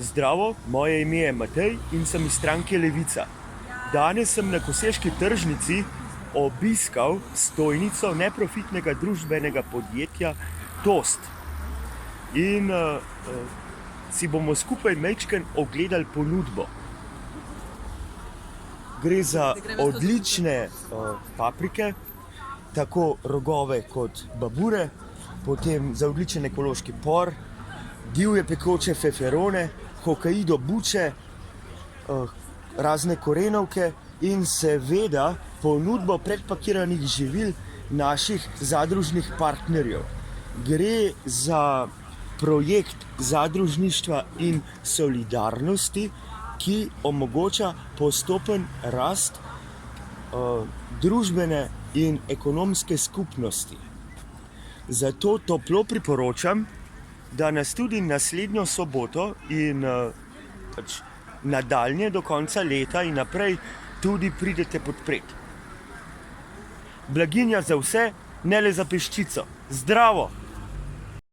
Zdravo, moje ime je Matej in sem iz stranke Levica. Danes sem na koseški tržnici obiskal stojnico neprofitnega družbenega podjetja Toast. In si bomo skupaj majčkeno ogledali ponudbo. Gre za odlične paprike, tako rogove kot babure, potem za odličen ekološki por, divje pekoče feferone, hokaido buče, razne korenovke in seveda ponudbo predpakiranih živil naših zadružnih partnerjev. Gre za projekt zadružništva in solidarnosti, ki omogoča postopen rast družbene in ekonomske skupnosti. Zato toplo priporočam, da nas tudi naslednjo soboto in nadaljnje do konca leta in naprej tudi pridete podpreti. Blaginja za vse, ne le za peščico. Zdravo!